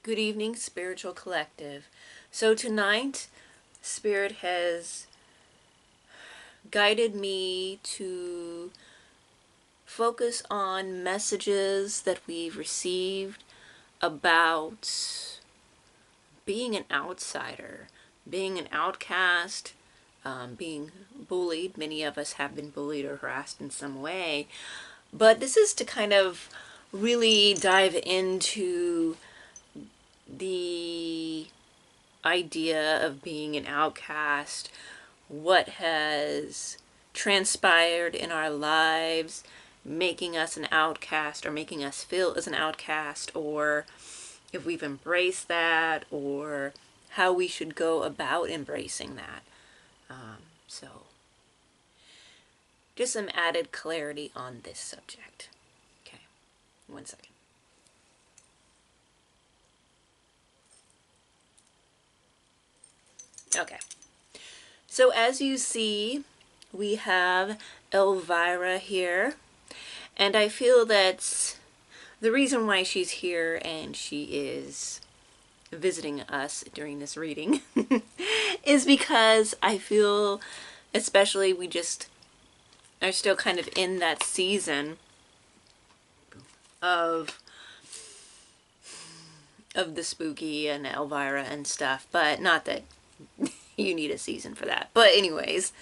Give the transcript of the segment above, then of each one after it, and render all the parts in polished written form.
Good evening, Spiritual Collective. So tonight, Spirit has guided me to focus on messages that we've received about being an outsider, being an outcast, being bullied. Many of us have been bullied or harassed in some way. But this is to kind of really dive into the idea of being an outcast, what has transpired in our lives, making us an outcast or making us feel as an outcast, or if we've embraced that, or how we should go about embracing that. So, just some added clarity on this subject. Okay, one second. Okay. So as you see, we have Elvira here, and I feel that the reason why she's here and she is visiting us during this reading is because I feel, especially we just are still kind of in that season of the spooky and Elvira and stuff, but not that you need a season for that. But anyways,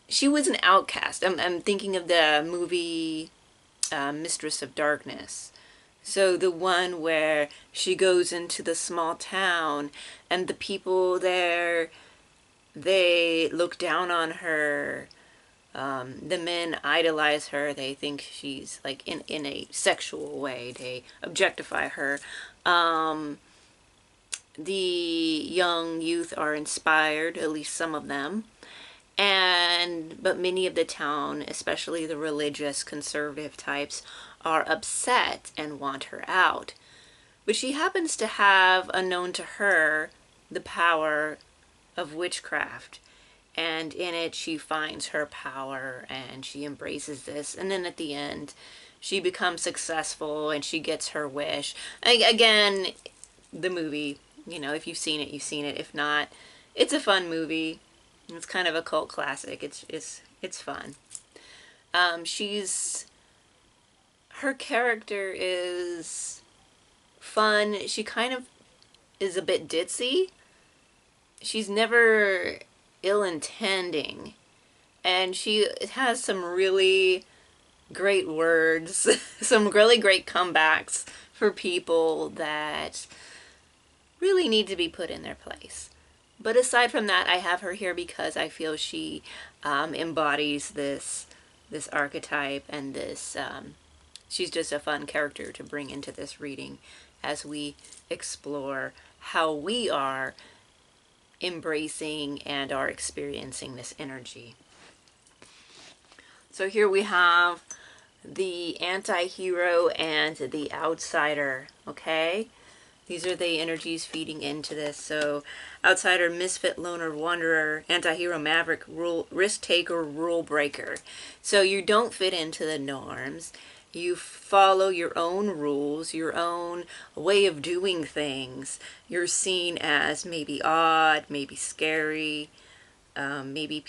she was an outcast. I'm thinking of the movie Mistress of Darkness. So the one where she goes into the small town and the people there, they look down on her. The men idolize her. They think she's like in a sexual way. They objectify her. The young youth are inspired, at least some of them. But many of the town, especially the religious conservative types, are upset and want her out. But she happens to have, unknown to her, the power of witchcraft. And in it, she finds her power and she embraces this. And then at the end, she becomes successful and she gets her wish. Again, the movie, if you've seen it, you've seen it. If not, it's a fun movie. It's kind of a cult classic. It's fun. Her character is fun. She kind of is a bit ditzy. She's never ill-intending. And she has some really great words, some really great comebacks for people that really need to be put in their place. But aside from that, I have her here because I feel she embodies this archetype and this. She's just a fun character to bring into this reading as we explore how we are embracing and are experiencing this energy. So here we have the anti-hero and the outsider, okay? These are the energies feeding into this. So, outsider, misfit, loner, wanderer, anti-hero, maverick, risk taker, rule breaker. So you don't fit into the norms. You follow your own rules, your own way of doing things. You're seen as maybe odd, maybe scary. Maybe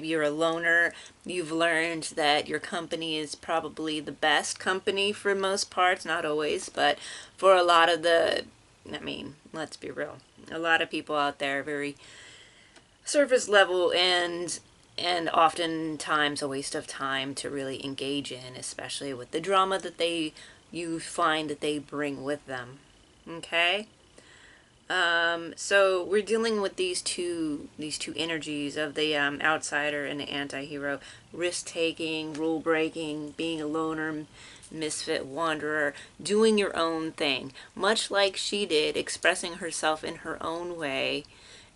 you're a loner. You've learned that your company is probably the best company for most parts, not always, but for a lot of let's be real. A lot of people out there are very surface level and oftentimes a waste of time to really engage in, especially with the drama that you find that they bring with them. Okay? So we're dealing with these two energies of the outsider and the anti-hero, risk-taking, rule-breaking, being a loner, misfit, wanderer, doing your own thing, much like she did, expressing herself in her own way,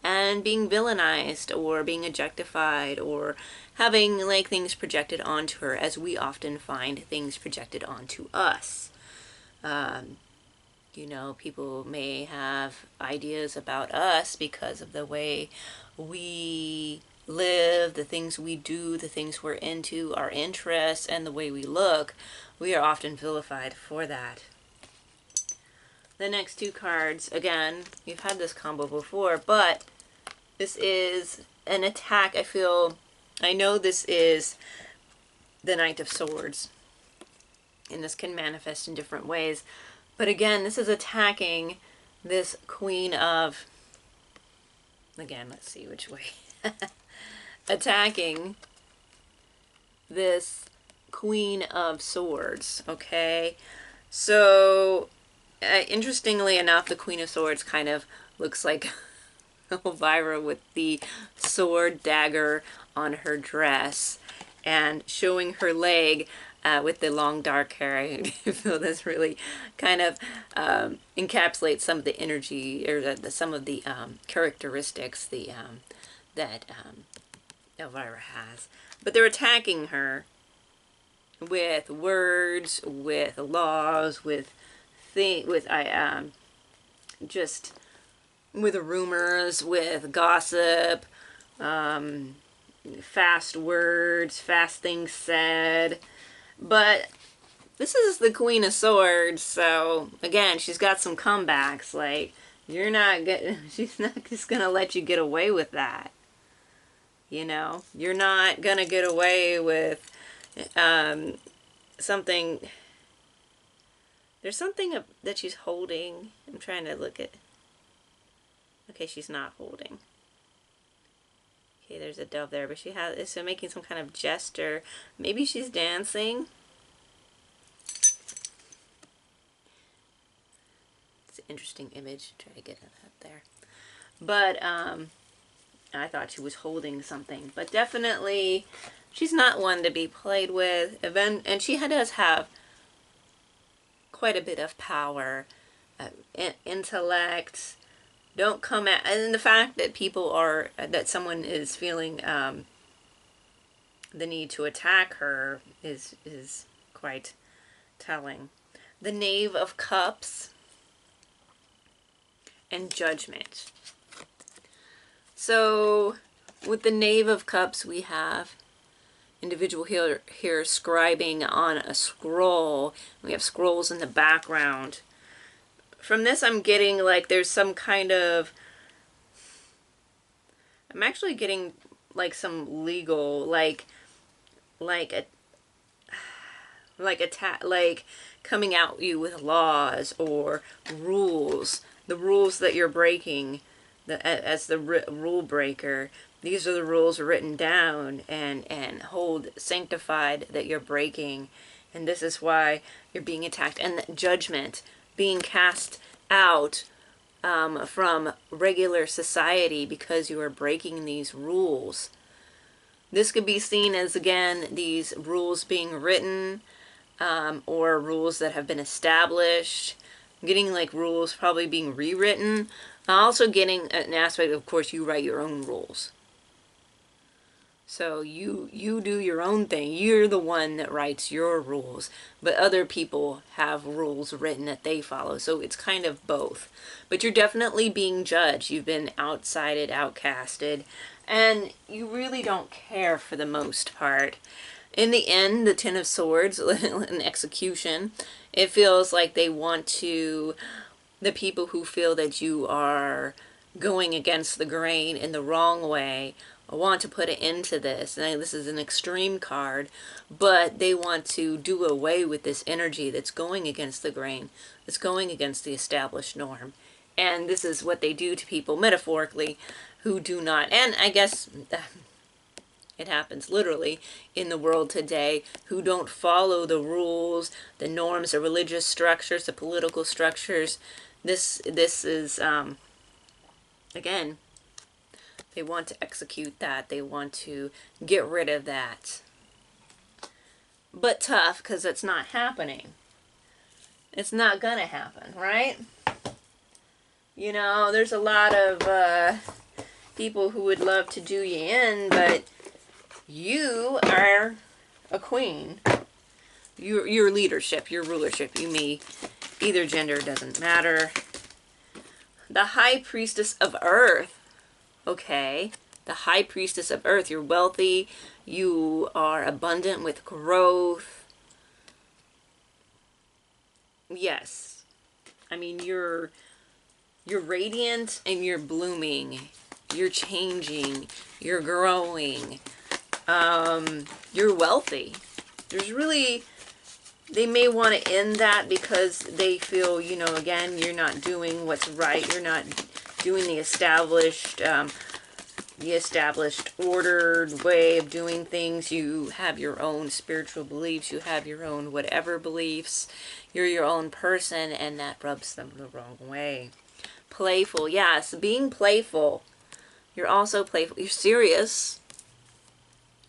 and being villainized or being objectified or having like things projected onto her, as we often find things projected onto us. People may have ideas about us because of the way we live, the things we do, the things we're into, our interests, and the way we look. We are often vilified for that. the next two cards, again, you've had this combo before, but this is an attack. I know this is the Knight of Swords, and this can manifest in different ways. But again, this is attacking this Queen of, again, let's see which way. Attacking this Queen of Swords, okay? So, interestingly enough, the Queen of Swords kind of looks like Elvira with the sword dagger on her dress and showing her leg with the long dark hair. I feel this really kind of encapsulates some of the energy or some of the characteristics that Elvira has. But they're attacking her with words, with laws, with just with rumors, with gossip, fast words, fast things said. But this is the Queen of Swords, so again, she's got some comebacks. Like, she's not just gonna let you get away with that. You know, you're not gonna get away with something. There's something that she's holding. I'm trying to look at. Okay, she's not holding. Okay, there's a dove there, but she is making some kind of gesture. Maybe she's dancing. It's an interesting image. Try to get it up there. But I thought she was holding something. But definitely, she's not one to be played with. And she does have quite a bit of power, intellect. Don't come at, and the fact that that someone is feeling the need to attack her is quite telling. The Knave of Cups and Judgment. So with the Knave of Cups, we have individual here scribing on a scroll. We have scrolls in the background. From this, I'm getting like there's some kind of, I'm actually getting like some legal, like coming at you with laws or rules, the rules that you're breaking, as the rule breaker. These are the rules written down and hold sanctified that you're breaking, and this is why you're being attacked. And judgment, being cast out from regular society because you are breaking these rules. This could be seen as, again, these rules being written or rules that have been established. I'm getting like rules probably being rewritten. Also getting an aspect, of course, you write your own rules. So you do your own thing. You're the one that writes your rules, but other people have rules written that they follow. So it's kind of both. But you're definitely being judged. You've been outsided, outcasted, and you really don't care for the most part. In the end, the Ten of Swords, an execution, it feels like they want to, the people who feel that you are going against the grain in the wrong way, want to put an end to this. And this is an extreme card, but they want to do away with this energy that's going against the grain, that's going against the established norm. And this is what they do to people, metaphorically, who do not, and I guess it happens literally in the world today, who don't follow the rules, the norms, the religious structures, the political structures. This is, again, they want to execute that. They want to get rid of that. But tough, because it's not happening. It's not gonna happen, right? You know, there's a lot of people who would love to do you in, but you are a queen. Your leadership, your rulership, you may, either gender, doesn't matter. The High Priestess of Earth. Okay, the High Priestess of Earth. You're wealthy. You are abundant with growth. Yes. I mean, you're radiant and you're blooming. You're changing. You're growing. You're wealthy. There's really, they may want to end that because they feel, you know, again, you're not doing what's right. You're not doing the established ordered way of doing things. You have your own spiritual beliefs. You have your own whatever beliefs. You're your own person, and that rubs them the wrong way. Playful, yes, being playful. You're also playful. You're serious,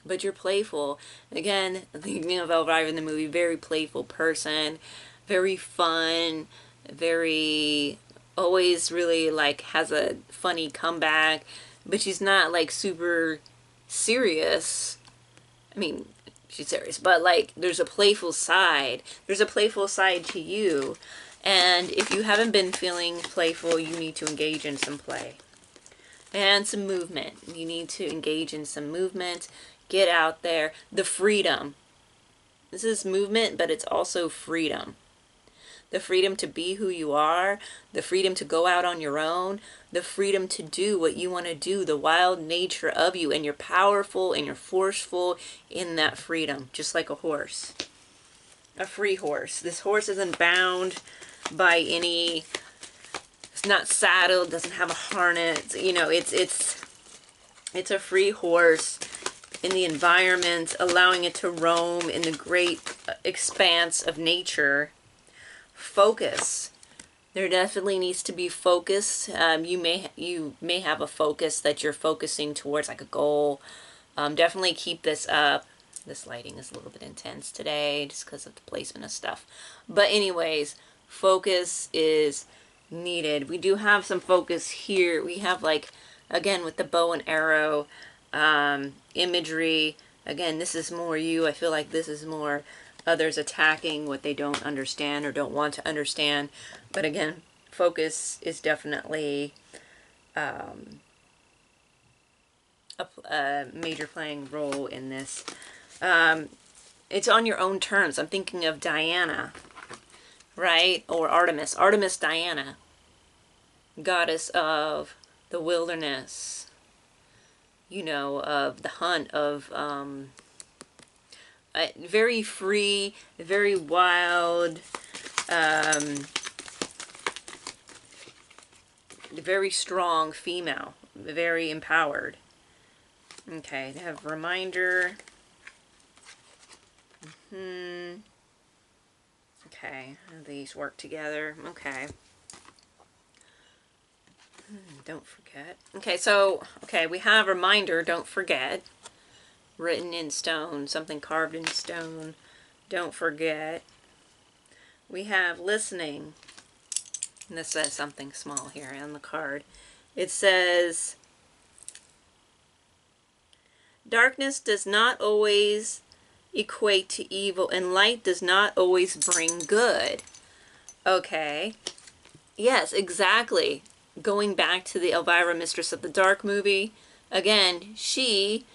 but you're playful. Again, thinking of Elvira in the movie, very playful person, very fun, very, always really like has a funny comeback, but she's not like super serious. I mean, she's serious, but like there's a playful side. There's a playful side to you. And if you haven't been feeling playful, you need to engage in some play. And some movement. You need to engage in some movement. Get out there. The freedom. This is movement, but it's also freedom. The freedom to be who you are. The freedom to go out on your own. The freedom to do what you want to do. The wild nature of you. And you're powerful and you're forceful in that freedom. Just like a horse. A free horse. This horse isn't bound by any, it's not saddled, doesn't have a harness, you know, it's a free horse in the environment, allowing it to roam in the great expanse of nature. Focus. There definitely needs to be focus. You may have a focus that you're focusing towards, like a goal. Definitely keep this up. This lighting is a little bit intense today just because of the placement of stuff. But anyways, focus is needed. We do have some focus here. We have, like, again, with the bow and arrow imagery. Again, this is more you. I feel like this is more others attacking what they don't understand or don't want to understand. But again, focus is definitely a major playing role in this. It's on your own terms. I'm thinking of Diana, right? Or Artemis. Artemis Diana, goddess of the wilderness, you know, of the hunt, of very free, very wild, very strong female, very empowered. Okay, I have reminder. Okay, how these work together. Okay. Don't forget. Okay, so, okay, we have reminder, don't forget. Written in stone, something carved in stone. Don't forget. We have listening. And this says something small here on the card. It says, darkness does not always equate to evil, and light does not always bring good. Okay. Yes, exactly. Going back to the Elvira Mistress of the Dark movie, again, she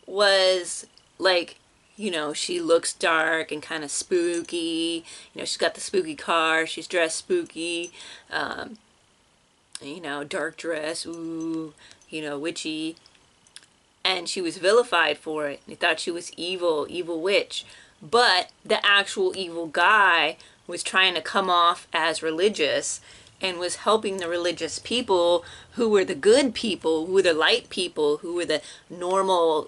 was like, you know, she looks dark and kind of spooky. You know, she's got the spooky car. She's dressed spooky. You know, dark dress. Ooh, you know, witchy. And she was vilified for it. They thought she was evil, evil witch. But the actual evil guy was trying to come off as religious and was helping the religious people who were the good people, who were the light people, who were the normal,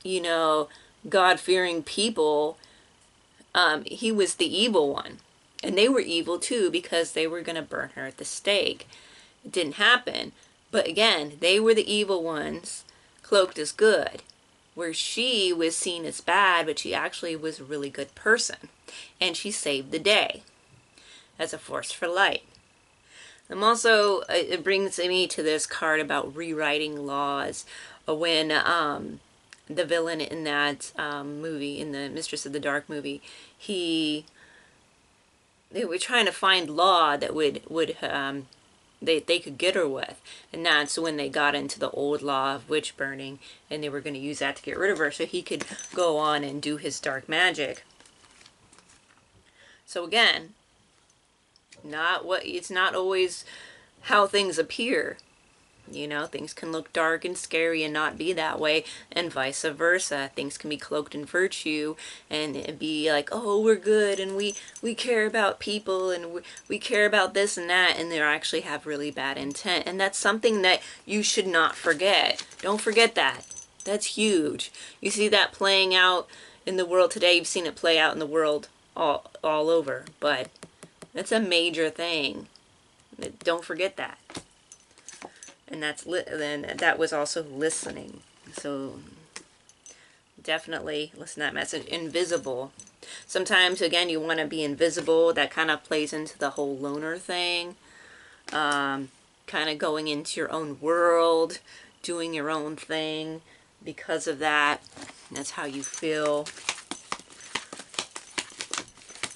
you know, God-fearing people. He was the evil one. And they were evil too because they were going to burn her at the stake. It didn't happen. But again, they were the evil ones, cloaked as good. Where she was seen as bad, but she actually was a really good person. And she saved the day as a force for light. I'm also, it brings me to this card about rewriting laws. When the villain in that movie, in the Mistress of the Dark movie, they were trying to find law that they could get her with. And that's when they got into the old law of witch burning, and they were going to use that to get rid of her so he could go on and do his dark magic. So again, It's not always how things appear. You know, things can look dark and scary and not be that way, and vice versa. Things can be cloaked in virtue and be like, oh, we're good, and we care about people, and we care about this and that, and they actually have really bad intent. And that's something that you should not forget. Don't forget that. That's huge. You see that playing out in the world today. You've seen it play out in the world all over, but it's a major thing. Don't forget that. And then that was also listening. So definitely listen to that message. Invisible. Sometimes, again, you want to be invisible. That kind of plays into the whole loner thing. Kind of going into your own world, doing your own thing. Because of that, that's how you feel.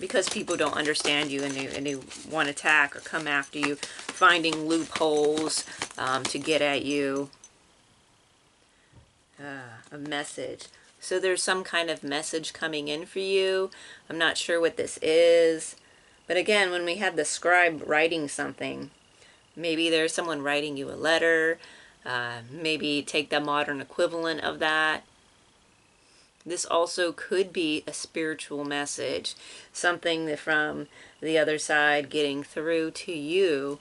Because people don't understand you, and they want to attack or come after you, finding loopholes to get at you. A message. So there's some kind of message coming in for you. I'm not sure what this is. But again, when we have the scribe writing something, maybe there's someone writing you a letter. Maybe take the modern equivalent of that. This also could be a spiritual message. Something from the other side getting through to you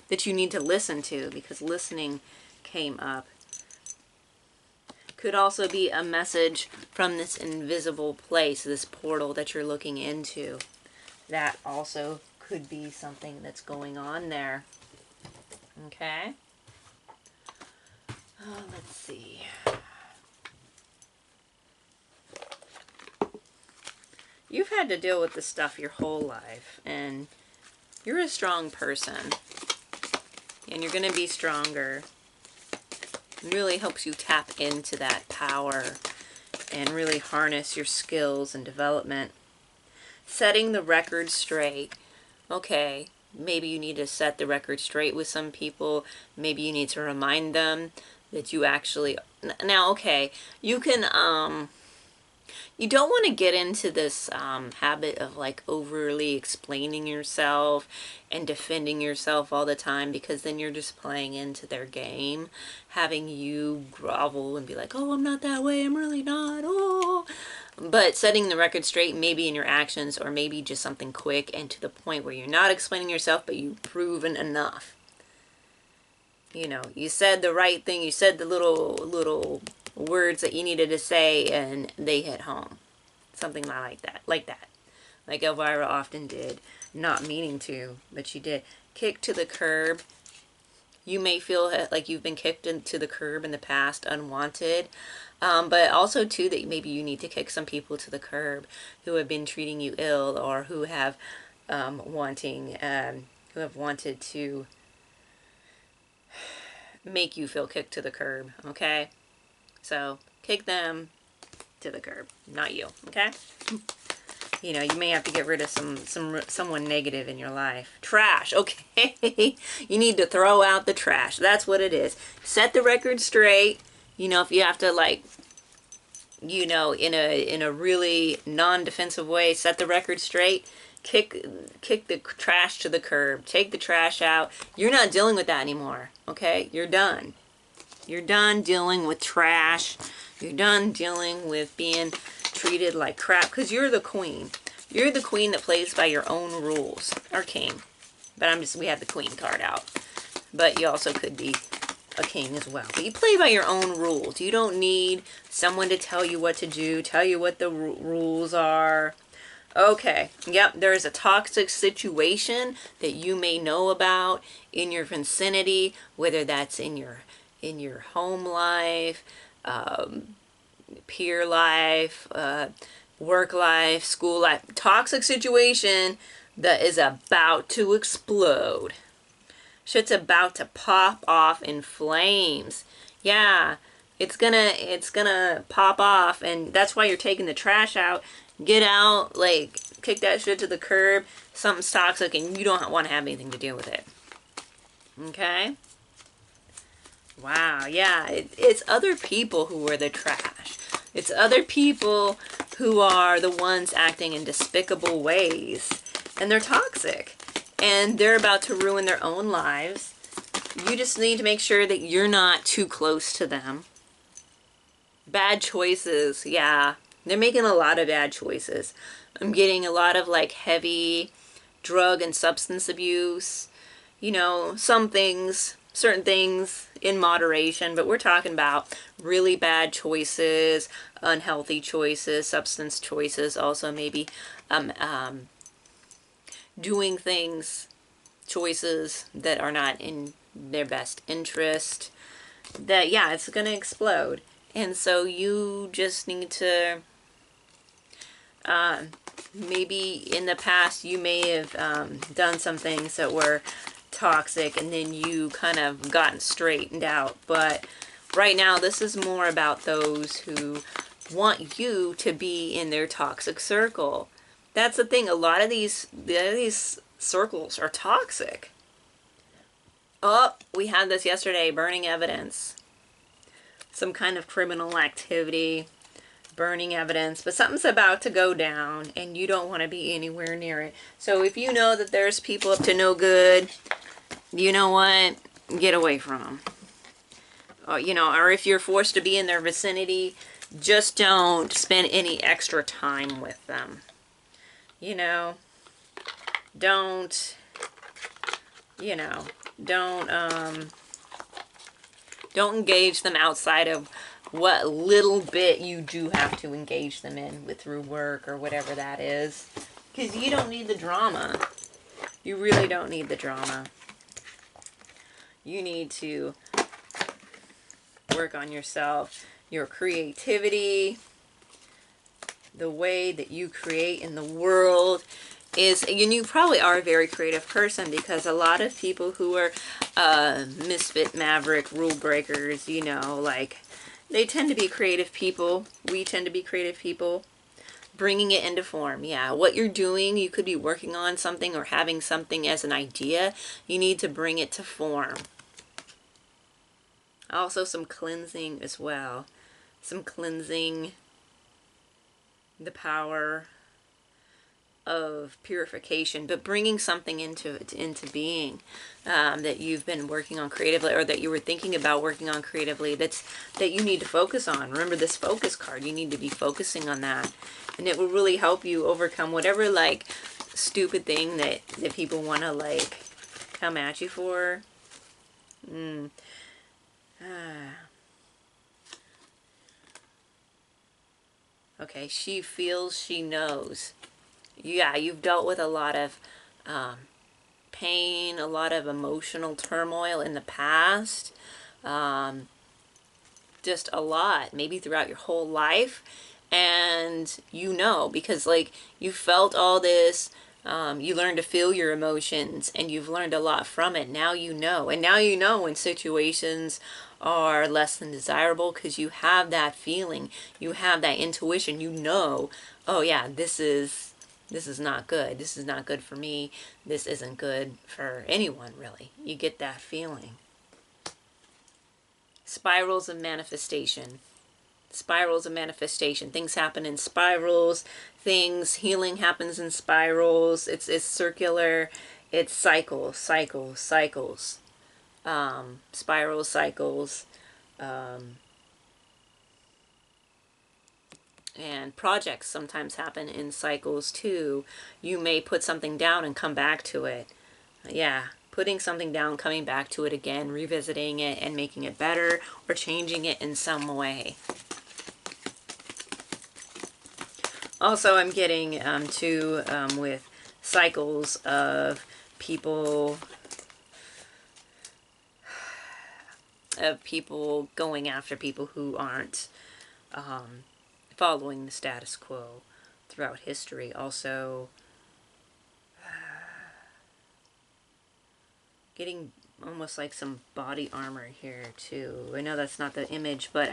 that you need to listen to, because listening came up. Could also be a message from this invisible place, this portal that you're looking into. That also could be something that's going on there. Okay? Let's see. You've had to deal with this stuff your whole life, and you're a strong person, and you're going to be stronger. It really helps you tap into that power and really harness your skills and development. Setting the record straight. Okay, maybe you need to set the record straight with some people. Maybe you need to remind them that you actually... Now, okay, you can... You don't want to get into this habit of like overly explaining yourself and defending yourself all the time, because then you're just playing into their game, having you grovel and be like, oh, I'm not that way, I'm really not, oh. But setting the record straight, maybe in your actions, or maybe just something quick and to the point where you're not explaining yourself, but you've proven enough. You know, you said the right thing, you said the little words that you needed to say, and they hit home. Something like that. Like Elvira often did. Not meaning to, but she did. Kick to the curb. You may feel like you've been kicked into the curb in the past, unwanted. But also, too, that maybe you need to kick some people to the curb who have been treating you ill, or who have wanted to make you feel kicked to the curb, okay? So, kick them to the curb, not you, okay? You know, you may have to get rid of someone negative in your life. Trash, okay? You need to throw out the trash. That's what it is. Set the record straight. You know, if you have to, like, you know, in a really non-defensive way, set the record straight. Kick the trash to the curb. Take the trash out. You're not dealing with that anymore, okay? You're done. You're done dealing with trash. You're done dealing with being treated like crap, because you're the queen. You're the queen that plays by your own rules. Or king. But we have the queen card out. But you also could be a king as well. But you play by your own rules. You don't need someone to tell you what to do, tell you what the rules are. Okay, yep, there is a toxic situation that you may know about in your vicinity, whether that's in your home life, peer life, work life, school life. Toxic situation that is about to explode. Shit's about to pop off in flames. Yeah, it's gonna pop off, and that's why you're taking the trash out. Get out, like, kick that shit to the curb. Something's toxic and you don't want to have anything to do with it. Okay? Wow, yeah. It's other people who are the trash. It's other people who are the ones acting in despicable ways. And they're toxic. and they're about to ruin their own lives. You just need to make sure that you're not too close to them. Bad choices, yeah. They're making a lot of bad choices. I'm getting a lot of like heavy drug and substance abuse. You know, some things, certain things in moderation, but we're talking about really bad choices, unhealthy choices, substance choices, also maybe doing things, choices that are not in their best interest. That, yeah, it's going to explode. And so you just need to, maybe in the past you may have done some things that were toxic and then you kind of gotten straightened out. But right now this is more about those who want you to be in their toxic circle. That's the thing. A lot of these circles are toxic. Oh, we had this yesterday. Burning evidence. Some kind of criminal activity. Burning evidence. But something's about to go down and you don't want to be anywhere near it. So if you know that there's people up to no good, you know what? Get away from them. You know, or if you're forced to be in their vicinity, just don't spend any extra time with them. You know, don't, you know, don't engage them outside of what little bit you do have to engage them in with through work or whatever that is. Because you don't need the drama. You really don't need the drama. You need to work on yourself, your creativity, the way that you create in the world is, and you probably are a very creative person, because a lot of people who are misfit, maverick, rule breakers, you know, like, they tend to be creative people. We tend to be creative people. Bringing it into form. Yeah, what you're doing, you could be working on something or having something as an idea. You need to bring it to form. Also some cleansing as well. Some cleansing, the power of purification, but bringing something into being that you've been working on creatively, or that you were thinking about working on creatively, that you need to focus on. Remember this focus card, you need to be focusing on that, and it will really help you overcome whatever like stupid thing that people want to like come at you for. Okay, she feels, she knows. Yeah, you've dealt with a lot of pain, a lot of emotional turmoil in the past. Just a lot, maybe throughout your whole life. And you know, because like you felt all this, you learned to feel your emotions and you've learned a lot from it. Now you know. And now you know when situations are less than desirable, because you have that feeling, you have that intuition, you know, oh yeah, this is not good. This is not good for me. This isn't good for anyone, really. You get that feeling. Spirals of manifestation. Spirals of manifestation. Things happen in spirals. Healing happens in spirals. It's circular. It's cycles. Spiral cycles. And projects sometimes happen in cycles too. You may put something down and come back to it. Yeah, putting something down, coming back to it again, revisiting it and making it better, or changing it in some way. Also, I'm getting with cycles of people going after people who aren't following the status quo throughout history. Also, getting almost like some body armor here too. I know that's not the image, but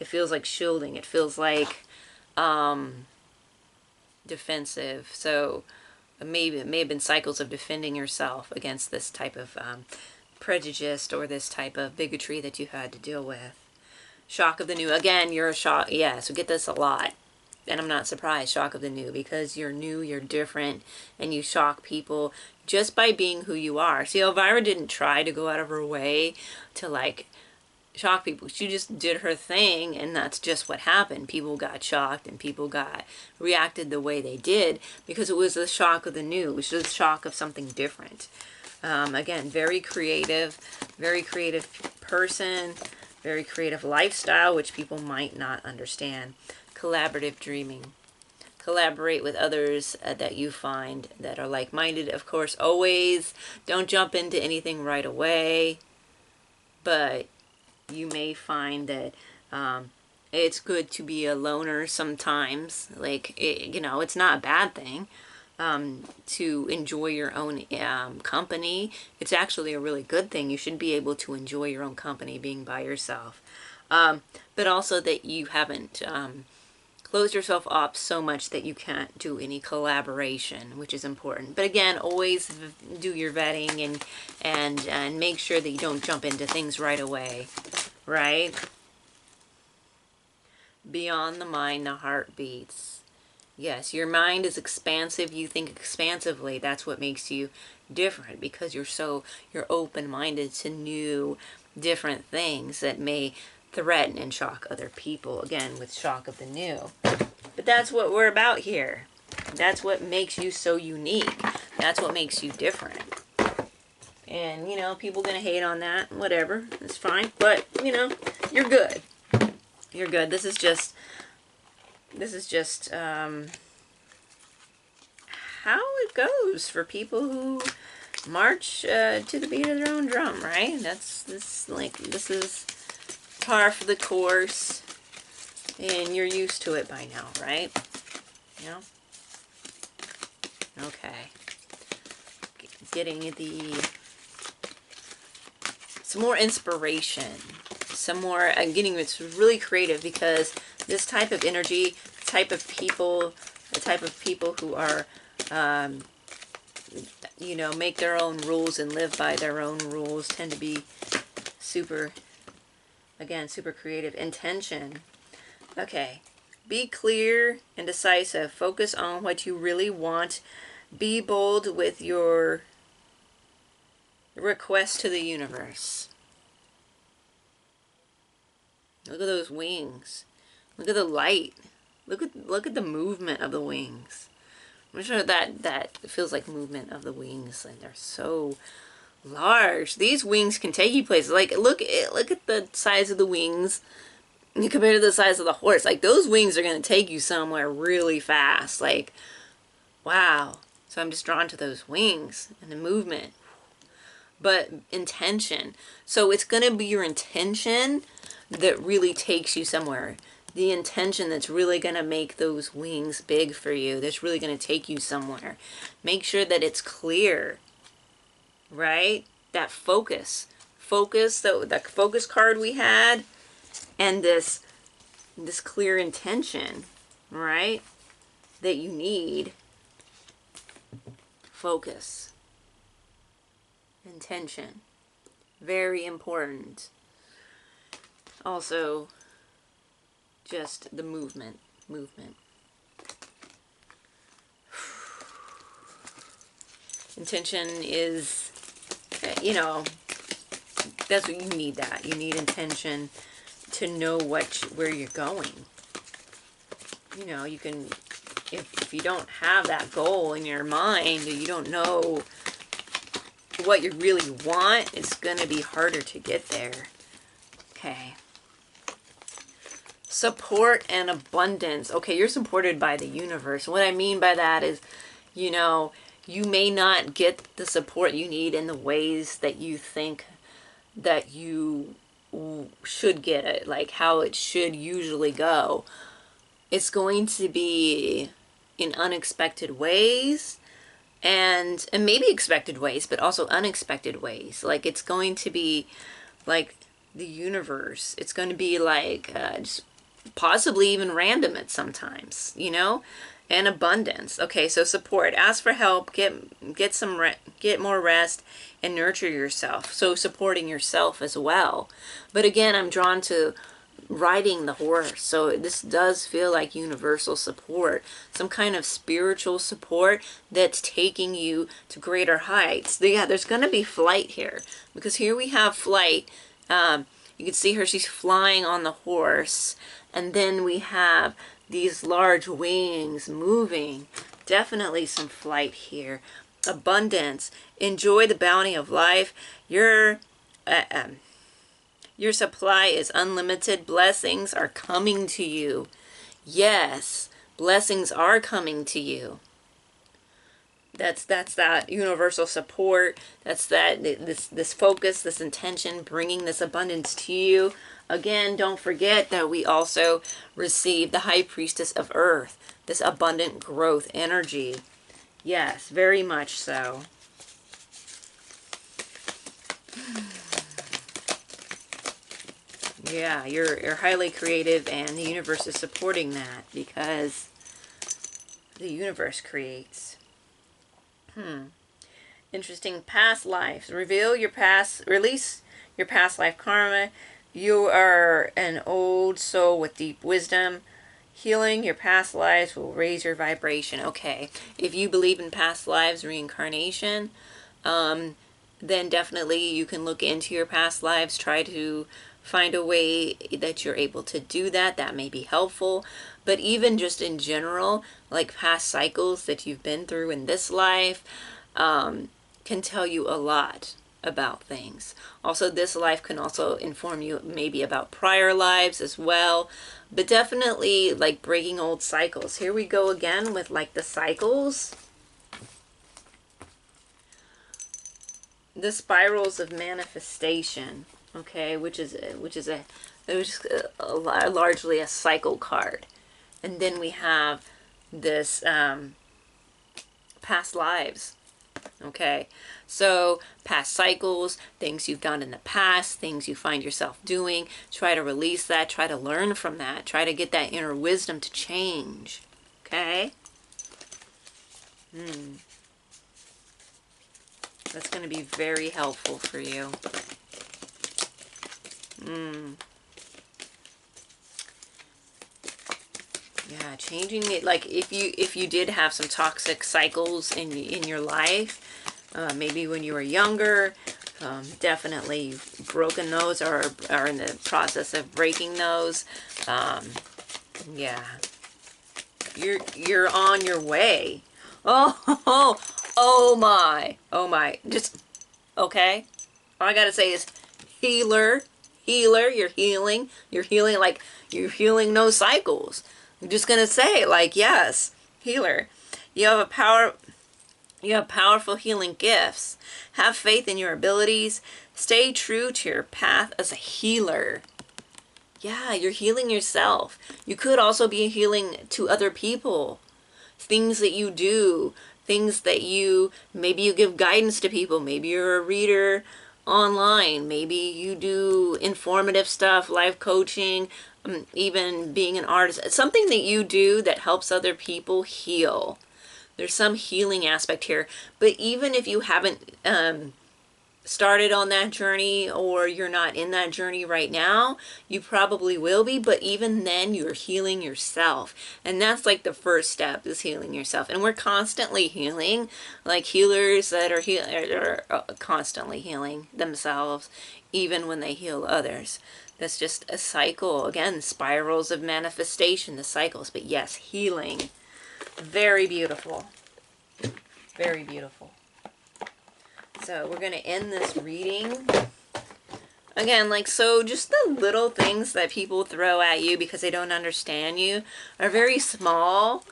it feels like shielding. It feels like defensive. So maybe it may have been cycles of defending yourself against this type of prejudice or this type of bigotry that you had to deal with. Shock of the new. Again, you're a shock. Yeah, so get this a lot. And I'm not surprised, shock of the new, because you're new, you're different, and you shock people just by being who you are. See, Elvira didn't try to go out of her way to like shock people. She just did her thing, and that's just what happened. People got shocked, and people got reacted the way they did because it was the shock of the new. It was the shock of something different. Again, very creative person, very creative lifestyle, which people might not understand. Collaborative dreaming. Collaborate with others that you find that are like-minded. Of course, always don't jump into anything right away, but you may find that it's good to be a loner sometimes. Like, you know, it's not a bad thing to enjoy your own company. It's actually a really good thing. You should be able to enjoy your own company being by yourself. But also that you haven't closed yourself up so much that you can't do any collaboration, which is important. But again, always do your vetting and make sure that you don't jump into things right away, right? Beyond the mind, the heart beats. Yes, your mind is expansive. You think expansively. That's what makes you different, because you're open-minded to new, different things that may threaten and shock other people. Again, with shock of the new. But that's what we're about here. That's what makes you so unique. That's what makes you different. And, you know, people gonna hate on that. Whatever. It's fine. But, you know, you're good. You're good. This is just how it goes for people who march to the beat of their own drum, right? This is par for the course, and you're used to it by now, right? You know? Okay. Getting some more inspiration, some more, it's really creative, because this type of energy, the type of people who are, you know, make their own rules and live by their own rules tend to be super creative. Intention. Okay. Be clear and decisive. Focus on what you really want. Be bold with your request to the universe. Look at those wings. Look at the light. Look at the movement of the wings. I'm sure that feels like movement of the wings, and they're so large. These wings can take you places. Like, look at the size of the wings compared to the size of the horse. Like, those wings are going to take you somewhere really fast. Like, wow. So I'm just drawn to those wings and the movement. But intention. So it's going to be your intention that really takes you somewhere. The intention that's really going to make those wings big for you. That's really going to take you somewhere. Make sure that it's clear. Right? That focus. Focus, the focus card we had, and this clear intention, right? That you need. Focus. Intention. Very important. Also, just the movement. Intention is, you know, that's what you need. That you need intention to know where you're going. You know, you can, if you don't have that goal in your mind, or you don't know what you really want, it's going to be harder to get there. Okay. Support and abundance. Okay, you're supported by the universe. What I mean by that is, you know, you may not get the support you need in the ways that you think that you should get it, like how it should usually go. It's going to be in unexpected ways, and maybe expected ways, but also unexpected ways. Like, it's going to be like the universe. It's going to be like just possibly even random at sometimes, you know. And abundance. Okay, so support. Ask for help. Get more rest, and nurture yourself. So supporting yourself as well. But again, I'm drawn to riding the horse. So this does feel like universal support, some kind of spiritual support that's taking you to greater heights. Yeah, there's going to be flight here, because here we have flight. You can see her, she's flying on the horse, and then we have these large wings moving. Definitely some flight here. Abundance. Enjoy the bounty of life. Your supply is unlimited. Blessings are coming to you. Yes, blessings are coming to you. That's that universal support. That's that this focus, this intention, bringing this abundance to you. Again, don't forget that we also receive the High Priestess of Earth, this abundant growth energy. Yes, very much so. Yeah, you're highly creative, and the universe is supporting that, because the universe creates. Interesting. Past lives. Release your past life karma. You are an old soul with deep wisdom. Healing your past lives will raise your vibration. Okay, if you believe in past lives, reincarnation, then definitely you can look into your past lives, try to find a way that you're able to do that. That may be helpful. But even just in general, like past cycles that you've been through in this life, can tell you a lot about things. Also, this life can also inform you maybe about prior lives as well. But definitely like breaking old cycles. Here we go again with like the cycles. The spirals of manifestation. Okay, which is largely a cycle card. And then we have this past lives. Okay, so past cycles, things you've done in the past, things you find yourself doing, try to release that, try to learn from that, try to get that inner wisdom to change. Okay? That's going to be very helpful for you. Yeah, changing it. Like if you did have some toxic cycles in your life, maybe when you were younger, definitely you've broken those or are in the process of breaking those. Yeah, you're on your way. Oh my. Just okay. All I gotta say is healer. You're healing. Like you're healing no cycles. I'm just gonna say, like, yes, healer. You have powerful healing gifts. Have faith in your abilities. Stay true to your path as a healer. Yeah, you're healing yourself. You could also be healing to other people. Things that you do, things that maybe you give guidance to people. Maybe you're a reader online. Maybe you do informative stuff, life coaching, even being an artist. Something that you do that helps other people heal. There's some healing aspect here. But even if you haven't started on that journey, or you're not in that journey right now, you probably will be. But even then, you're healing yourself, and that's like the first step, is healing yourself. And we're constantly healing, like healers that are constantly healing themselves, even when they heal others. That's just a cycle. Again, spirals of manifestation, the cycles. But yes, healing. Very beautiful. Very beautiful. So we're going to end this reading. Again, like, so just the little things that people throw at you because they don't understand you are very small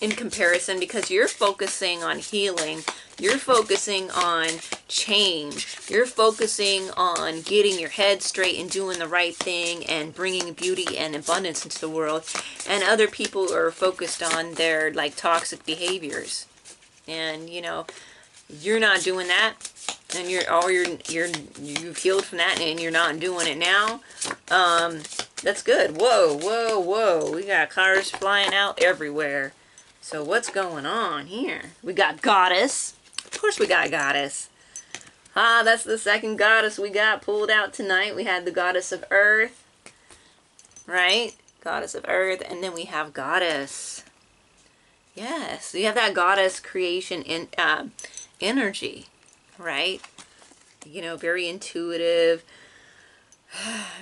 in comparison, because you're focusing on healing. You're focusing on change. You're focusing on getting your head straight and doing the right thing and bringing beauty and abundance into the world. And other people are focused on their, like, toxic behaviors. And, you know, you're not doing that. And you've healed from that, and you're not doing it now. That's good. Whoa. We got cars flying out everywhere. So what's going on here? We got Goddess. Of course we got Goddess. Ah, that's the second goddess we got pulled out tonight. We had the goddess of earth, right? Goddess of earth, and then we have goddess. Yes, you have that goddess creation in energy, right? You know, very intuitive,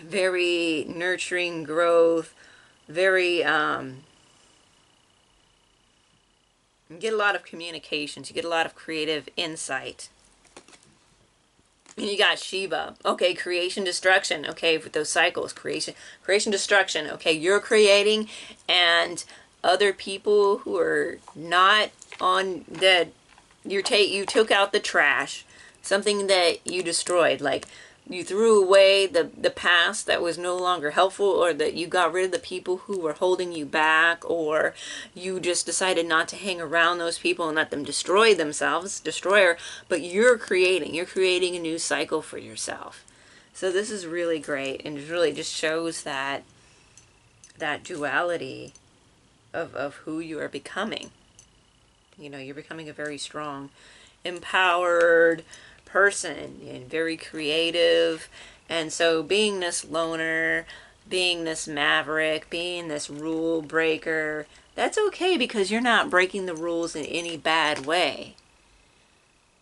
very nurturing growth, very you get a lot of communications, you get a lot of creative insight. And you got Shiva. Okay, creation, destruction. Okay, with those cycles, creation, destruction. Okay, you're creating, and other people who are not on that, you took out the trash, something that you destroyed, like you threw away the past that was no longer helpful, or that you got rid of the people who were holding you back, or you just decided not to hang around those people and let them destroy themselves, destroyer, but you're creating a new cycle for yourself. So this is really great, and it really just shows that duality of who you are becoming. You know, you're becoming a very strong, empowered person and very creative. And so being this loner, being this maverick, being this rule breaker, that's okay, because you're not breaking the rules in any bad way.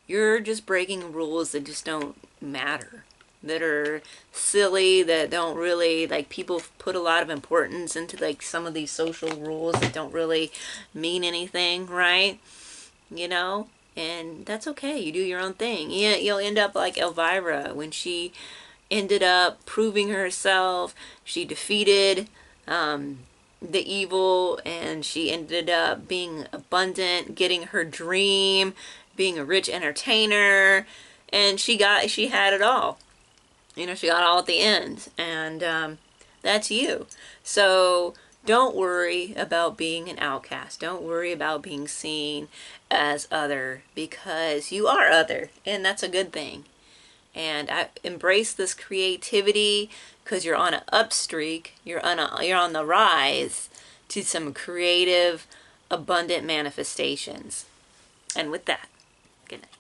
You're just breaking rules that just don't matter, that are silly, that don't really, like, people put a lot of importance into like some of these social rules that don't really mean anything, right? You know? And that's okay. You do your own thing. Yeah, you'll end up like Elvira when she ended up proving herself. She defeated the evil, and she ended up being abundant, getting her dream, being a rich entertainer, and she had it all. You know, she got all at the end, and that's you. So don't worry about being an outcast. Don't worry about being seen as other, because you are other, and that's a good thing. And I embrace this creativity, because you're on an up streak. You're on the rise to some creative, abundant manifestations. And with that, good night.